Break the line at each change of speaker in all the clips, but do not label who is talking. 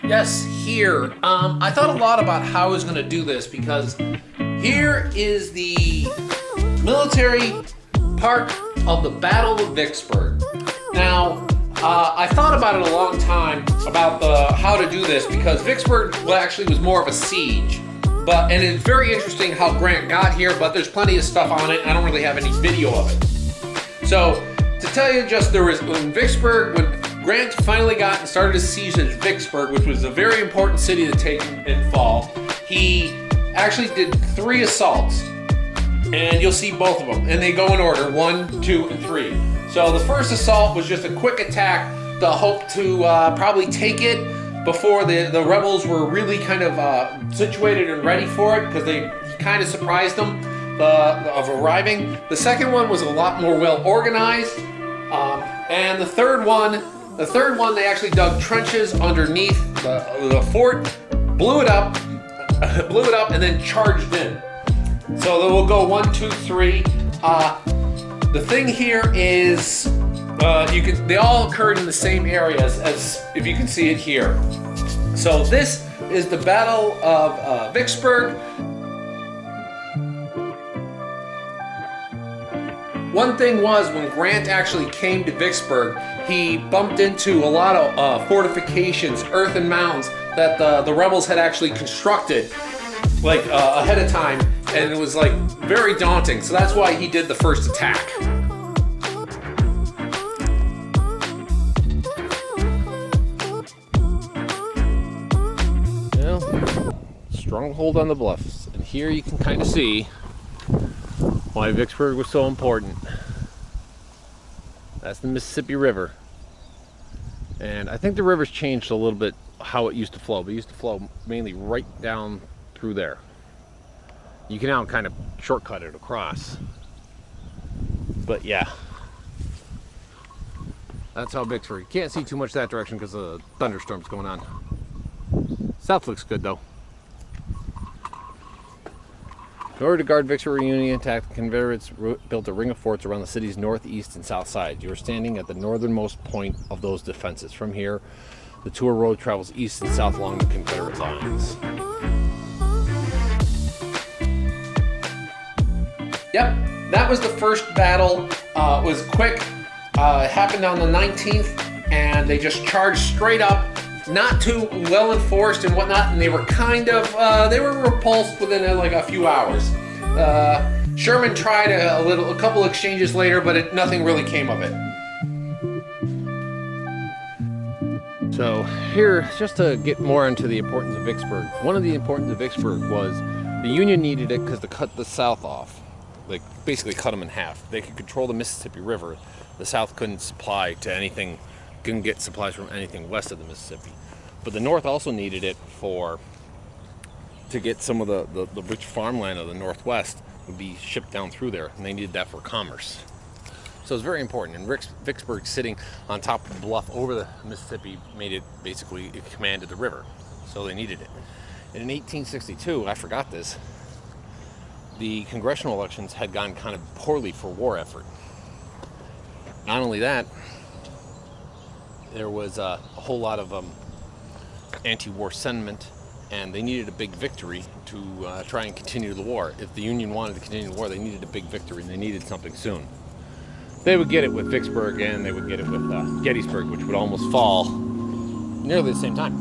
Yes, here. I thought a lot about how I was going to do this because here is the military part of the Battle of Vicksburg. Now, I thought about it a long time about how to do this because Vicksburg actually was more of a siege. And it's very interesting how Grant got here, but there's plenty of stuff on it. I don't really have any video of it. So, to tell you just, there was in Vicksburg, when Grant finally got and started his siege at Vicksburg, which was a very important city to take and fall, he actually did 3 assaults. And you'll see both of them. And they go in order, 1, 2, and 3. So the first assault was just a quick attack to hope to probably take it before the rebels were really kind of situated and ready for it, because he kind of surprised them of arriving. The second one was a lot more well organized. And the third one, they actually dug trenches underneath the fort, blew it up, and then charged in. So we'll go 1, 2, 3. The thing here is, they all occurred in the same areas as if you can see it here. So this is the Battle of Vicksburg. One thing was, when Grant actually came to Vicksburg, he bumped into a lot of fortifications, earthen mounds that the rebels had actually constructed ahead of time, and it was very daunting. So that's why he did the first attack. Well, stronghold on the bluffs, and here you can kind of see why Vicksburg was so important. That's the Mississippi River. And I think the river's changed a little bit how it used to flow. But it used to flow mainly right down through there. You can now kind of shortcut it across. But yeah. That's how Vicksburg. You can't see too much that direction because of the thunderstorms going on. South looks good though. In order to guard Vicksburg, Union attack, the Confederates built a ring of forts around the city's northeast and south sides. You are standing at the northernmost point of those defenses. From here, the tour road travels east and south along the Confederate lines. Yep, that was the first battle. It was quick. It happened on the 19th, and they just charged straight up. Not too well enforced and whatnot, and they were kind of they were repulsed within a few hours. Sherman tried a couple exchanges later, but nothing really came of it. So here, just to get more into the importance of Vicksburg, one of the importance of Vicksburg was the Union needed it because to cut the South off, basically cut them in half. They could control the Mississippi River. The South couldn't supply to anything. Couldn't get supplies from anything west of the Mississippi, but the North also needed it to get some of the rich farmland of the Northwest would be shipped down through there, and they needed that for commerce. So it's very important. And Vicksburg, sitting on top of the bluff over the Mississippi, made it basically, it commanded the river, so they needed it. And in 1862, I forgot this, the congressional elections had gone kind of poorly for war effort. Not only that, there was a whole lot of anti-war sentiment, and they needed a big victory to try and continue the war. If the Union wanted to continue the war, they needed a big victory, and they needed something soon. They would get it with Vicksburg, and they would get it with Gettysburg, which would almost fall nearly the same time.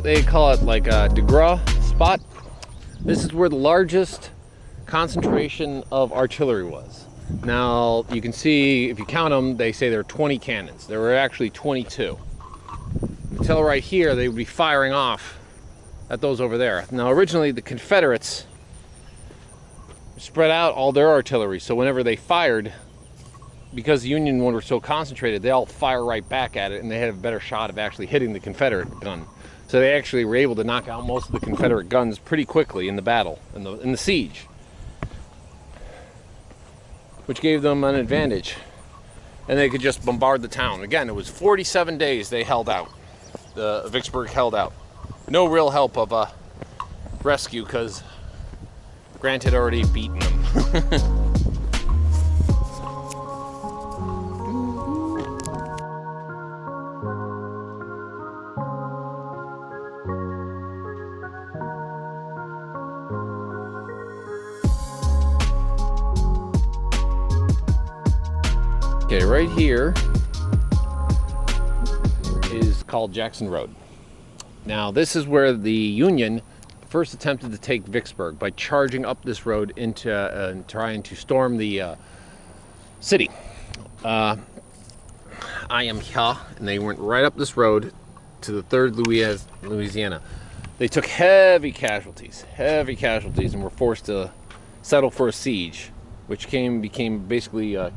They call it a DeGraw spot. This is where the largest concentration of artillery was. Now you can see, if you count them, they say there are 20 cannons. There were actually 22. Until right here, they would be firing off at those over there. Now originally the Confederates spread out all their artillery, so whenever they fired, because the Union ones were so concentrated, they all fire right back at it, and they had a better shot of actually hitting the Confederate gun. So they actually were able to knock out most of the Confederate guns pretty quickly in the battle, in the siege, which gave them an advantage. And they could just bombard the town. Again, it was 47 days they held out. Vicksburg held out. no real help of a rescue because Grant had already beaten them. Okay, right here is called Jackson Road. Now, this is where the Union first attempted to take Vicksburg by charging up this road into trying to storm the city. I am here, and they went right up this road to the 3rd Louisiana. They took heavy casualties, and were forced to settle for a siege, which became basically an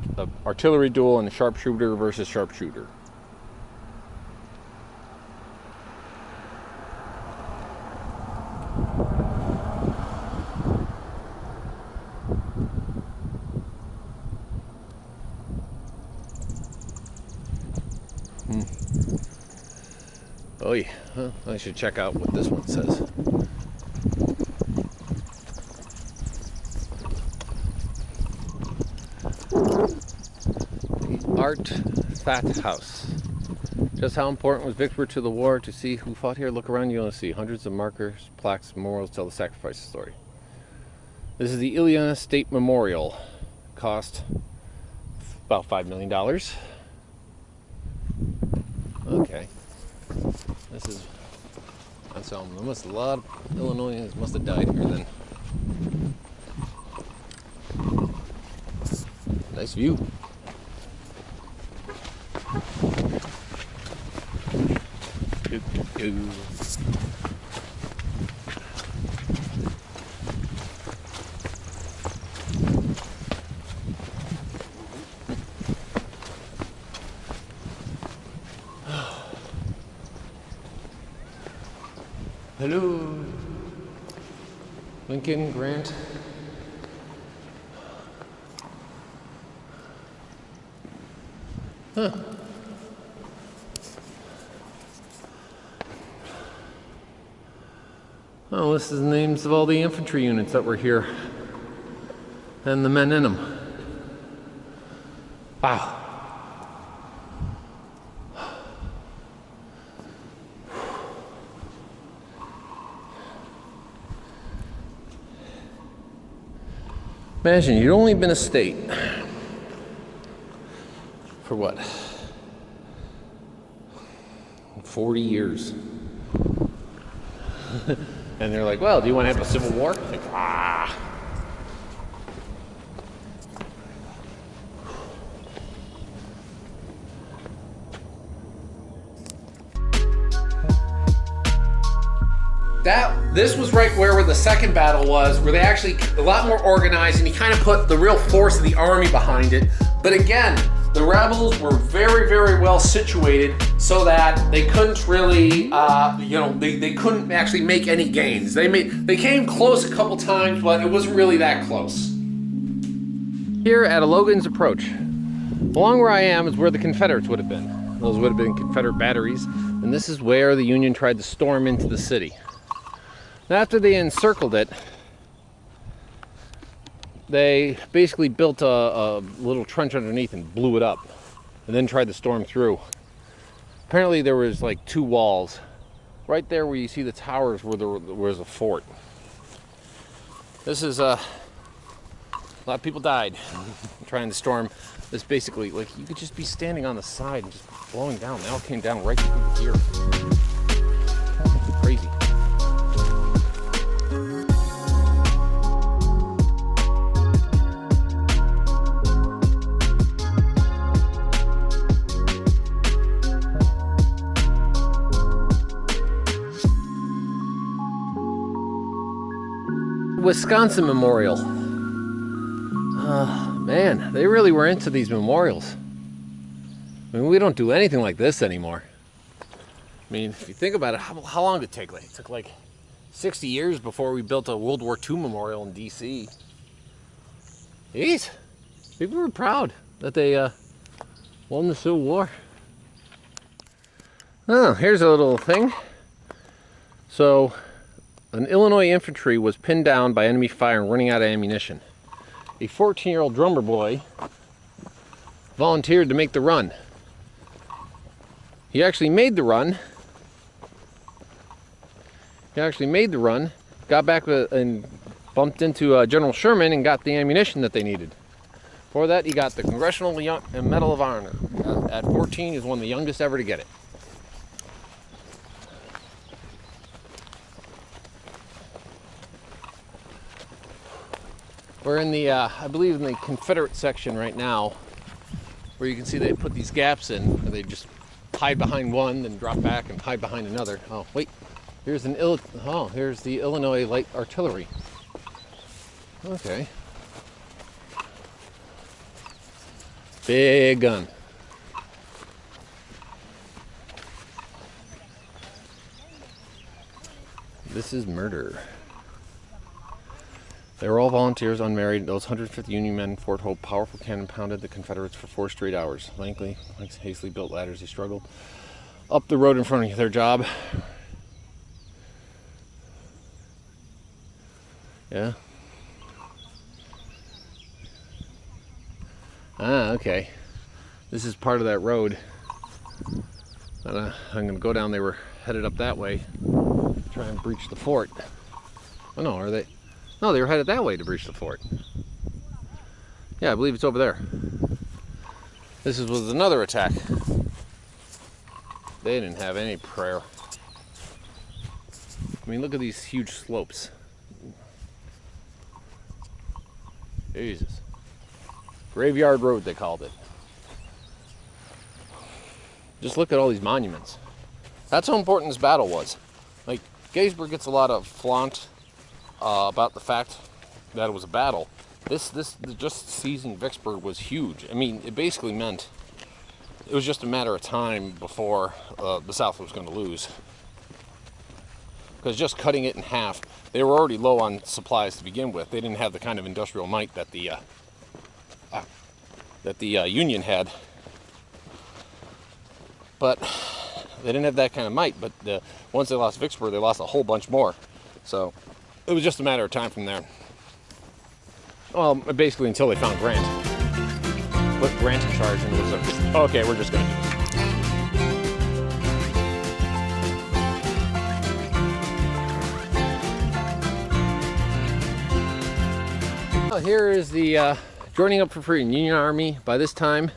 artillery duel and a sharpshooter versus sharpshooter. Oh yeah, well, I should check out what this one says. Art Fat House. Just how important was Vicksburg to the war? To see who fought here, look around, you're going to see hundreds of markers, plaques, memorials tell the sacrifice story. This is the Ileana State Memorial. Cost about $5 million. Okay. This is, that's almost a lot of Illinoisans must have died here then. Nice view. Hello, Lincoln, Grant. Huh. Oh, this is the names of all the infantry units that were here and the men in them. Wow. Imagine you'd only been a state for what? 40 years. And they're like, well, do you want to have a civil war? Like, ah. This was right where the second battle was, where they actually a lot more organized, and he kind of put the real force of the army behind it. But again, the rebels were very, very well situated so that they couldn't really, they couldn't actually make any gains. They came close a couple times, but it wasn't really that close. Here at Logan's Approach, along where I am is where the Confederates would have been. Those would have been Confederate batteries, and this is where the Union tried to storm into the city. After they encircled it, they basically built a little trench underneath and blew it up, and then tried to storm through. Apparently there was like 2 walls. Right there where you see the towers where there was a fort. This is a lot of people died trying to storm this. Basically, like, you could just be standing on the side and just blowing down. They all came down right here. Crazy. Wisconsin Memorial. Man, they really were into these memorials. I mean, we don't do anything like this anymore. I mean, if you think about it, how long did it take? Like, it took like 60 years before we built a World War II memorial in D.C. Jeez, people were proud that they won the Civil War. Oh, here's a little thing. So, an Illinois infantry was pinned down by enemy fire and running out of ammunition. A 14-year-old drummer boy volunteered to make the run. He actually made the run. Got back and bumped into General Sherman and got the ammunition that they needed. For that, he got the Congressional Medal of Honor. At 14, he was one of the youngest ever to get it. We're in the, I believe in the Confederate section right now, where you can see they put these gaps in, where they just hide behind one, then drop back and hide behind another. Oh, wait, here's here's the Illinois Light Artillery. Okay. Big gun. This is murder. They were all volunteers, unmarried. Those 150 Union men in Fort Hope, powerful cannon pounded the Confederates for 4 straight hours. Hastily built ladders, they struggled up the road in front of their job. Yeah. Ah, okay. This is part of that road. I'm going to go down. They were headed up that way, try and breach the fort. Oh no, are they? No, they were headed that way to breach the fort. Yeah, I believe it's over there. This was another attack. They didn't have any prayer. I mean, look at these huge slopes. Jesus. Graveyard Road, they called it. Just look at all these monuments. That's how important this battle was. Like, Gettysburg gets a lot of flaunt about the fact that it was a battle. Just seizing Vicksburg was huge. I mean, it basically meant it was just a matter of time before the South was going to lose. Because just cutting it in half, they were already low on supplies to begin with. They didn't have the kind of industrial might that the Union had. But they didn't have that kind of might. But once they lost Vicksburg, they lost a whole bunch more. So it was just a matter of time from there. Well, basically until they found Grant. Put Grant in charge, and it was okay, we're just going to do this. Well, here is the joining up for free in Union Army. By this time,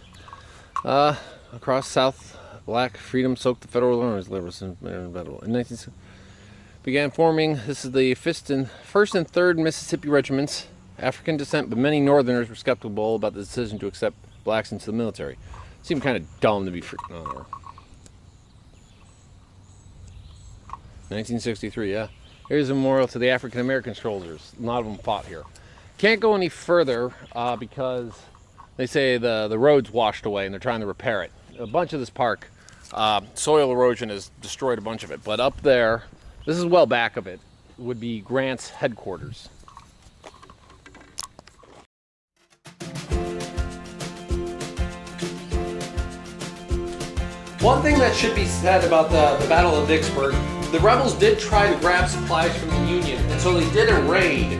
across South, black freedom soaked the Federal Army's liberals in battle. In 1960, began forming. This is the 1st and 3rd Mississippi regiments. African descent, but many Northerners were skeptical about the decision to accept blacks into the military. Seemed kind of dumb to be freaking on there. 1963, yeah. Here's a memorial to the African American soldiers. A lot of them fought here. Can't go any further because they say the road's washed away and they're trying to repair it. A bunch of this park, soil erosion has destroyed a bunch of it. But up there, this is well back of it, would be Grant's headquarters.
One thing that should be said about the Battle of Vicksburg, the rebels did try to grab supplies from the Union, and so they did a raid,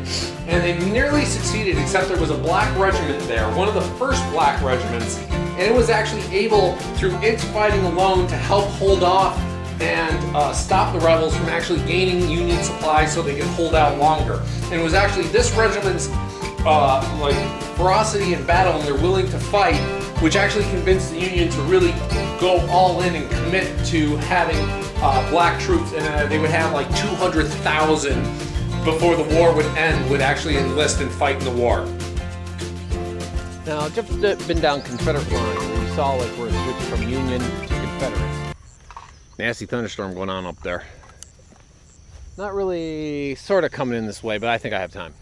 and they nearly succeeded, except there was a black regiment there, one of the first black regiments, and it was actually able, through its fighting alone, to help hold off and stop the rebels from actually gaining Union supplies so they could hold out longer. And it was actually this regiment's ferocity in battle, and they're willing to fight, which actually convinced the Union to really go all in and commit to having black troops, and they would have like 200,000 before the war would end, would actually enlist and fight in the war.
Now, I've just been down Confederate line, where you saw like where it switched from Union to Confederates. Nasty thunderstorm going on up there. Not really, sort of coming in this way, but I think I have time.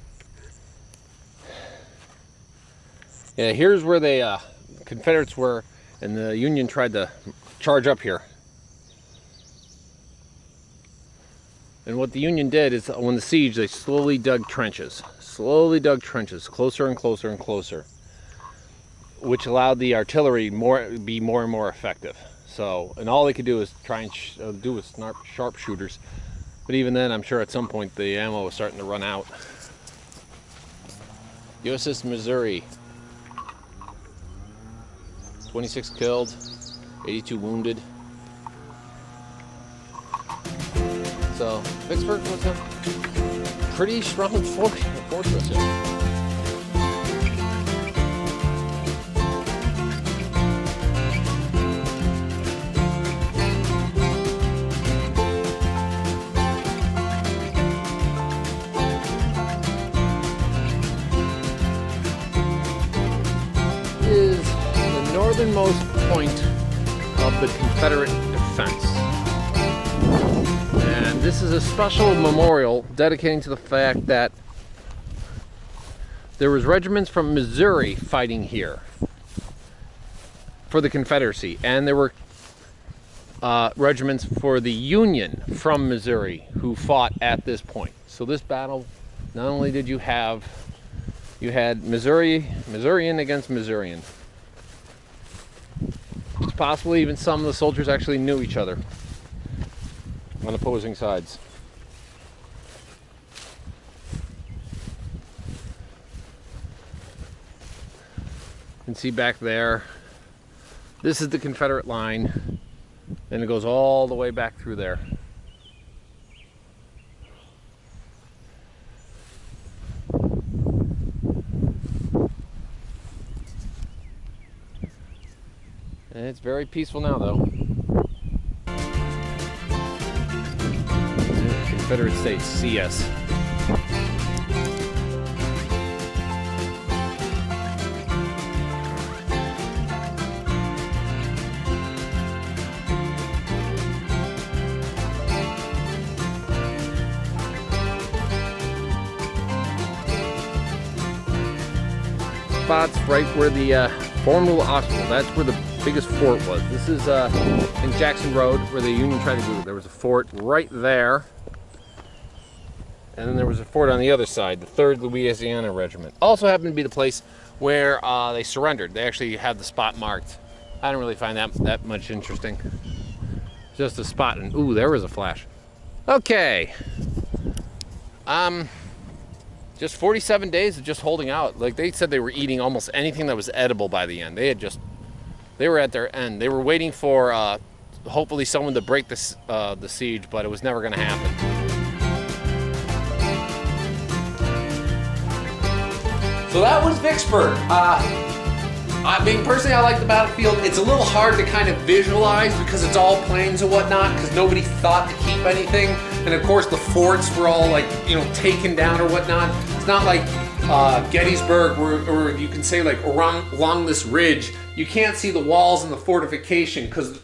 Yeah, here's where the Confederates were, and the Union tried to charge up here. And what the Union did is, when the siege, they slowly dug trenches, closer and closer and closer, which allowed the artillery be more and more effective. So, and all they could do is try and do with sharpshooters, But even then, I'm sure at some point the ammo was starting to run out. USS Missouri. 26 killed, 82 wounded. So Vicksburg was a pretty strong fortress. Is the northernmost point of the Confederate defense. And this is a special memorial dedicating to the fact that there was regiments from Missouri fighting here for the Confederacy, and there were regiments for the Union from Missouri who fought at this point. So this battle, not only did you had Missourian against Missourian. It's possible even some of the soldiers actually knew each other on opposing sides. You can see back there, this is the Confederate line, and it goes all the way back through there. And it's very peaceful now, though. Confederate States, CS. Spots right where the Formidable Hospital, that's where the biggest fort was. This is in Jackson Road, where the Union tried to do it. There was a fort right there. And then there was a fort on the other side, the 3rd Louisiana Regiment. Also happened to be the place where they surrendered. They actually had the spot marked. I don't really find that much interesting. Just a spot, and ooh, there was a flash. Okay. Just 47 days of just holding out. Like, they said they were eating almost anything that was edible by the end. They were at their end. They were waiting for hopefully someone to break the siege, but it was never going to happen.
So that was Vicksburg. I mean, personally, I like the battlefield. It's a little hard to kind of visualize because it's all plains and whatnot, because nobody thought to keep anything. And of course, the forts were all like, taken down or whatnot. It's not like Gettysburg, or you can say like along this ridge, you can't see the walls and the fortification because